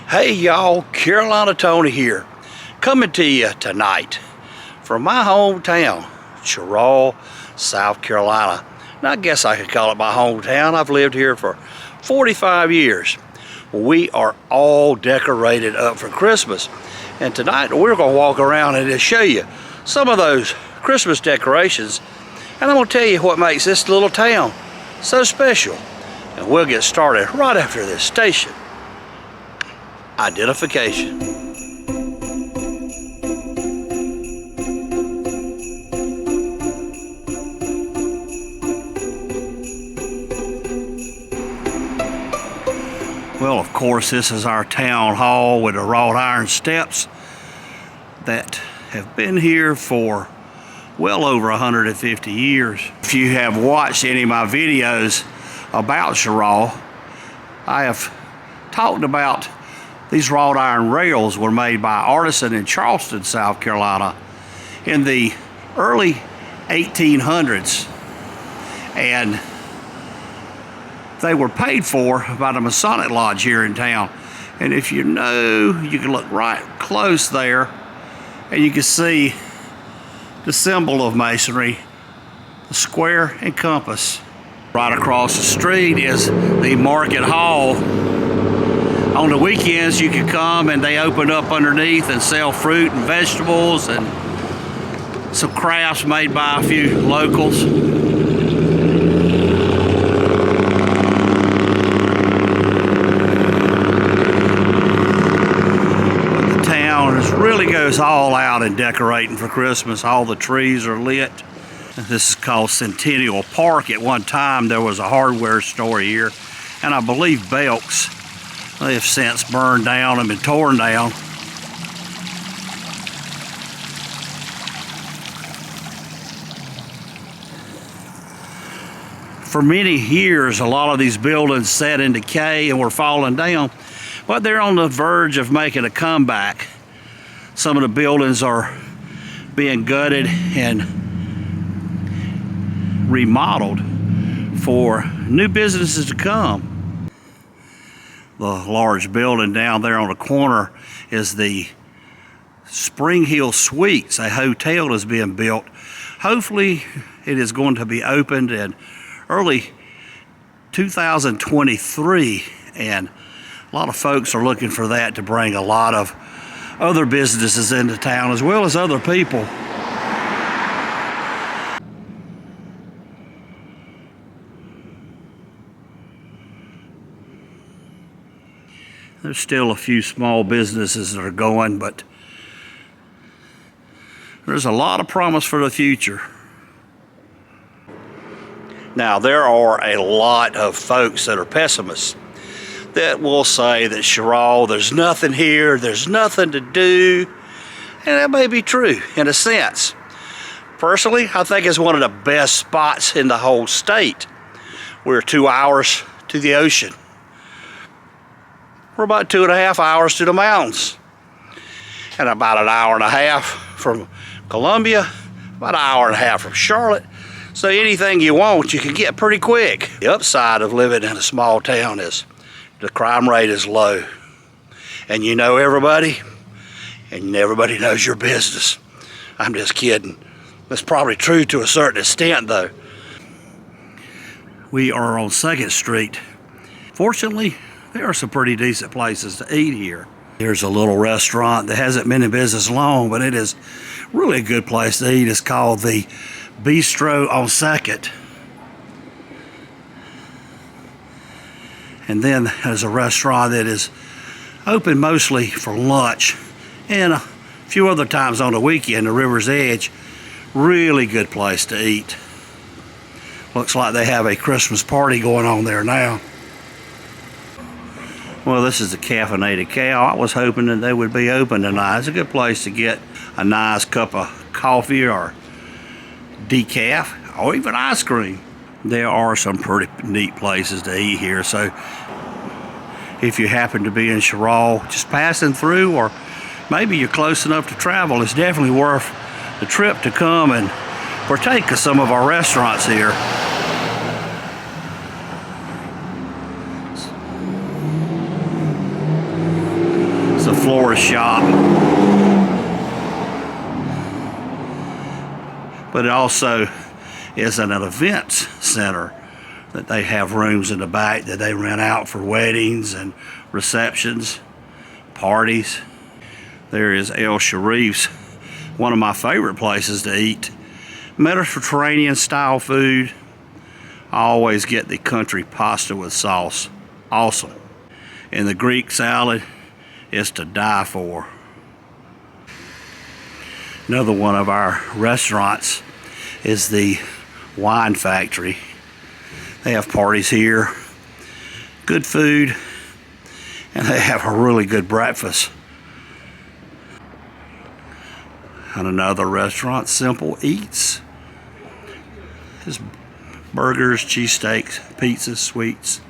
Hey y'all, Carolina Tony here, coming to you tonight from my hometown, Cheraw, South Carolina. And I guess I could call it my hometown. I've lived here for 45 years. We are all decorated up for Christmas. And tonight we're going to walk around and just show you some of those Christmas decorations. And I'm going to tell you what makes this little town so special. And we'll get started right after this station identification. Well, of course, this is our town hall with the wrought iron steps that have been here for well over 150 years. If you have watched any of my videos about Cheraw, I have talked about these wrought iron rails were made by artisan in Charleston, South Carolina in the early 1800s, and they were paid for by the Masonic Lodge here in town. And if you know, you can look right close there and you can see the symbol of masonry, the square and compass. Right across the street is the market hall. On the weekends you can come and they open up underneath and sell fruit and vegetables and some crafts made by a few locals. The town really goes all out in decorating for Christmas. All the trees are lit. This is called Centennial Park. At one time there was a hardware store here, and I believe Belk's. They have since burned down and been torn down. For many years, a lot of these buildings sat in decay and were falling down, but they're on the verge of making a comeback. Some of the buildings are being gutted and remodeled for new businesses to come. The large building down there on the corner is the Spring Hill Suites. A hotel is being built. Hopefully it is going to be opened in early 2023, and a lot of folks are looking for that to bring a lot of other businesses into town as well as other people. There's still a few small businesses that are going, but there's a lot of promise for the future. Now, there are a lot of folks that are pessimists that will say that Cheraw, there's nothing here, there's nothing to do, and that may be true in a sense. Personally, I think it's one of the best spots in the whole state. We're 2 hours to the ocean. We're about 2.5 hours to the mountains, and about an hour and a half from Columbia, about an hour and a half from Charlotte. So anything you want, you can get pretty quick. The upside of living in a small town is the crime rate is low, and you know everybody, and everybody knows your business. I'm just kidding. That's probably true to a certain extent, though. We are on 2nd Street. Fortunately, there are some pretty decent places to eat here. There's a little restaurant that hasn't been in business long, but it is really a good place to eat. It's called the Bistro on 2nd. And then there's a restaurant that is open mostly for lunch and a few other times on the weekend, the River's Edge. Really good place to eat. Looks like they have a Christmas party going on there now. Well, this is the Caffeinated Cow. I was hoping that they would be open tonight. It's a good place to get a nice cup of coffee or decaf or even ice cream. There are some pretty neat places to eat here, so if you happen to be in Cheraw just passing through, or maybe you're close enough to travel, it's definitely worth the trip to come and partake of some of our restaurants here. florist shop. But it also is an events center that they have rooms in the back that they rent out for weddings and receptions, parties. There is El Sharif's, one of my favorite places to eat. Mediterranean style food. I always get the country pasta with sauce. Awesome. And the Greek salad is to die for. Another one of our restaurants is the Wine Factory. They have parties here, good food, and they have a really good breakfast. And another restaurant, Simple Eats. There's burgers, cheesesteaks, pizzas, sweets.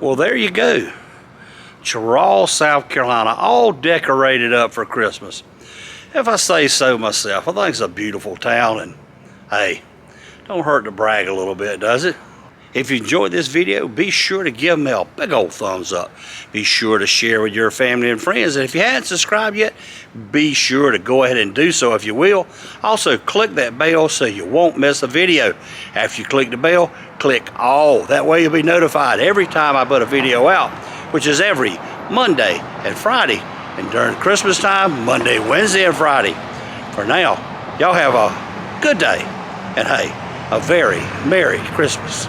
Well, there you go. Cheraw, South Carolina, all decorated up for Christmas. If I say so myself, I think it's a beautiful town, and hey, don't hurt to brag a little bit, does it? If you enjoyed this video, be sure to give me a big old thumbs up. Be sure to share with your family and friends. And if you haven't subscribed yet, be sure to go ahead and do so if you will. Also, click that bell so you won't miss a video. After you click the bell, click all. That way you'll be notified every time I put a video out, which is every Monday and Friday. And during Christmas time, Monday, Wednesday, and Friday. For now, y'all have a good day. And hey, a very Merry Christmas.